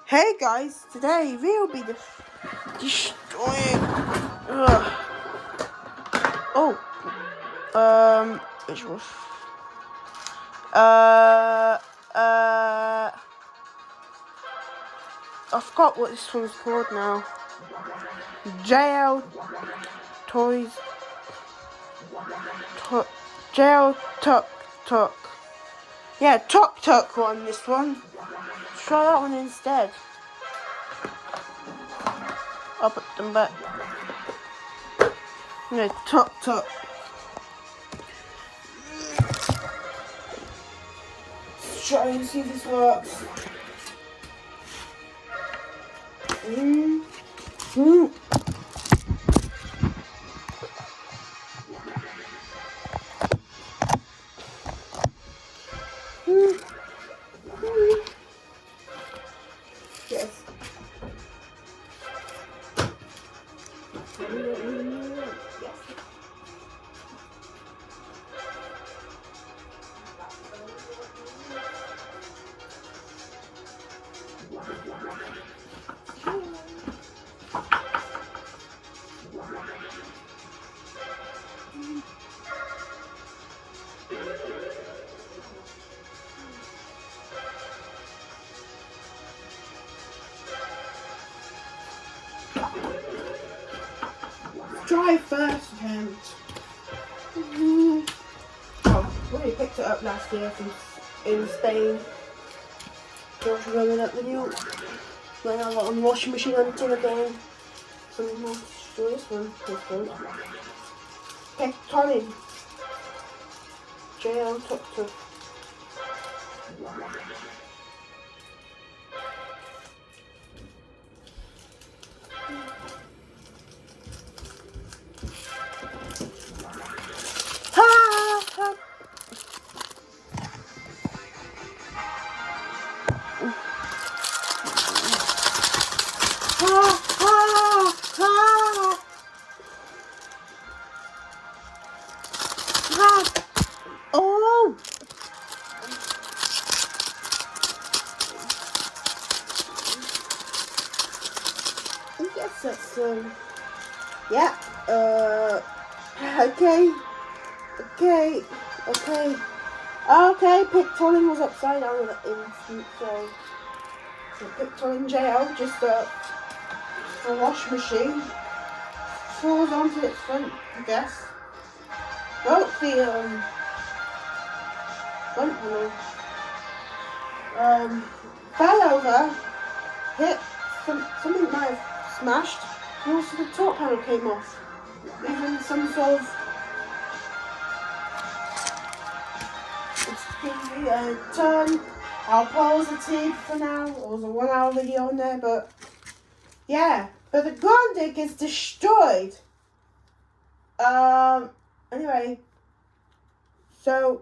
Hey guys, today we'll be destroying. Which was I forgot what this one's called now. JL Toys. JL toc-toc. Yeah, toc-toc one. This one. Try that one instead. I'll put them back. Yeah, toc-toc. Let's try and see if this works. Yes. Try first attempt. Oh, we picked it up last year in Spain. Don't remember that video. Then I got on the washing machine until again. Some more destroy this one. Pictolon JL toc-toc. Oh! Yes, that's yeah. Okay. Pictolon was upside down in that instant, so Pictolon JL just a wash machine falls onto its front, I guess. Broke the front panel. Fell over, hit something might have smashed, and also the top panel came off. Even some sort of turn. I'll pause the TV for now. It was a 1 hour video on there, but yeah. But the Grundig is destroyed. Anyway, so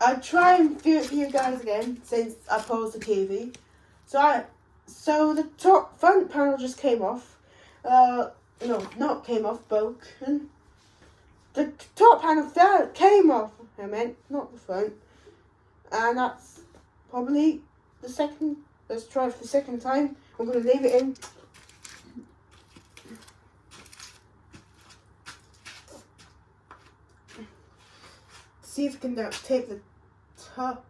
I'll try and view it for you guys again since I paused the TV. So the top front panel just came off. No, not came off, broke. And the top panel came off. I meant not the front. And that's probably the second. Let's try for the second time. I'm going to leave it in. See if I can take the top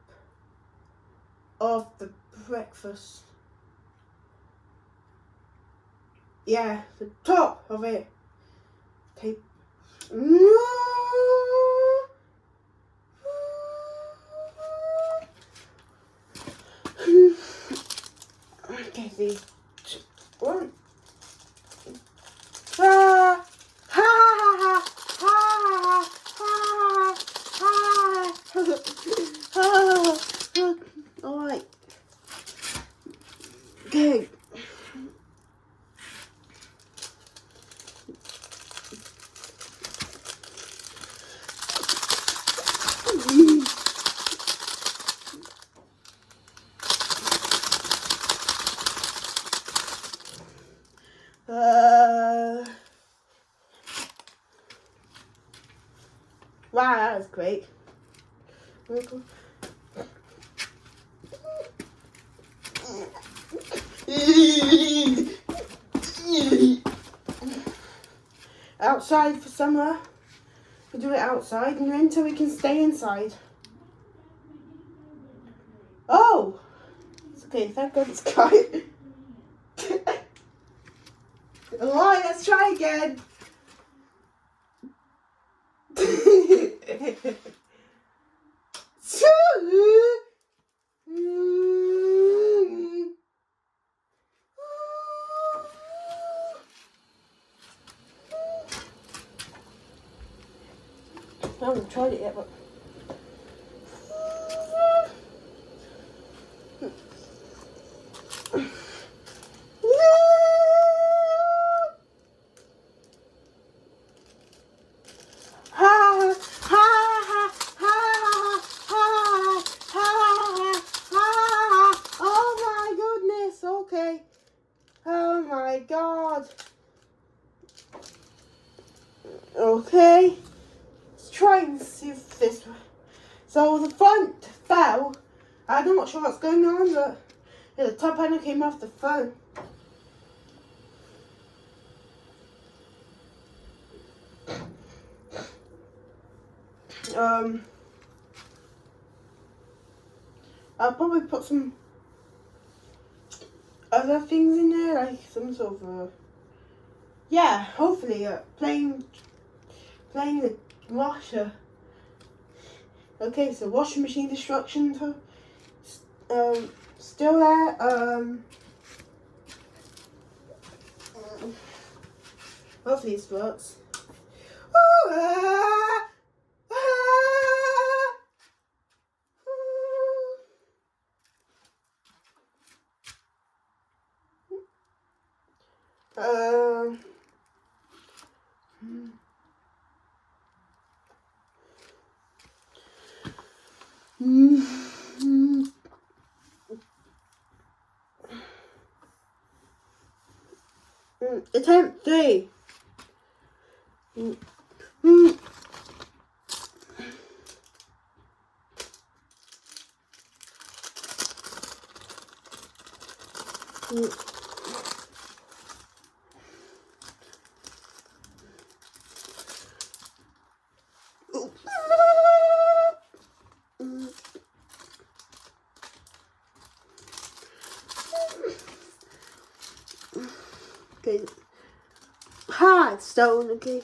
of the breakfast. Yeah, the top of it. Tape. Okay, the one. Alright. Okay. Wow, that was great. outside for summer. We do it outside, and winter we can stay inside. Oh! It's okay, thank God it's quiet. Alright, let's try again. I haven't tried it yet, but oh my goodness, okay. Oh my God. Okay. Let's try and see if this. So the front fell. I'm not sure what's going on, but yeah, the top panel came off the front. I'll probably put some other things in there, like some sort of yeah, hopefully playing the washer. Okay, so washing machine destruction still there. Hopefully this works. Attempt 3. Okay. Hard stone, okay.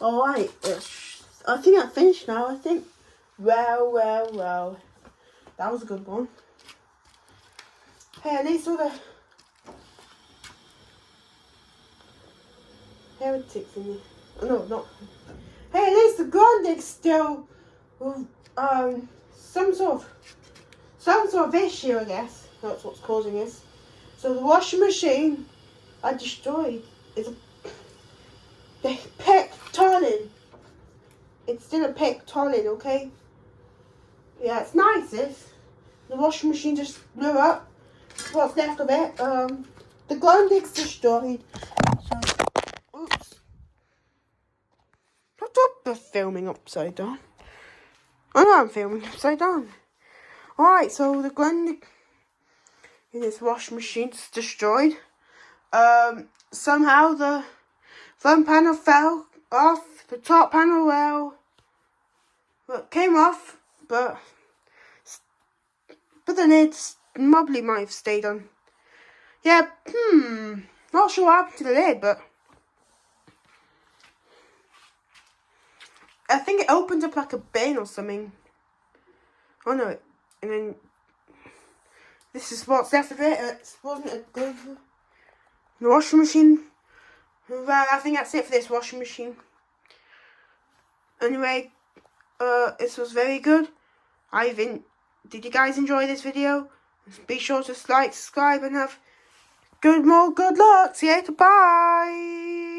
Alright, I think I finished now, I think. Well. That was a good one. Hey, at least all the heretics in there. Oh, no, not. Hey, at least the Grundig's still some sort of issue, I guess. That's what's causing this. So the washing machine I destroyed is the Pictolon. It's still a Pictolon, okay? Yeah, it's nice, this. The washing machine just blew up. What's left of it. The Grundig's destroyed. So, oops. Stop filming upside down. I know I'm filming upside down. Alright, so the Grundig in this washing machine's destroyed. Somehow the front panel fell off. The top panel, well, came off, but then it's probably might have stayed on. Yeah, not sure what happened to the lid, but I think it opened up like a bin or something. Oh no, and then this is what's left of it. It wasn't a good. The washing machine. Well, I think that's it for this washing machine. Anyway, this was very good. Did you guys enjoy this video? Be sure to like, subscribe, and have more good luck. See you later. Bye.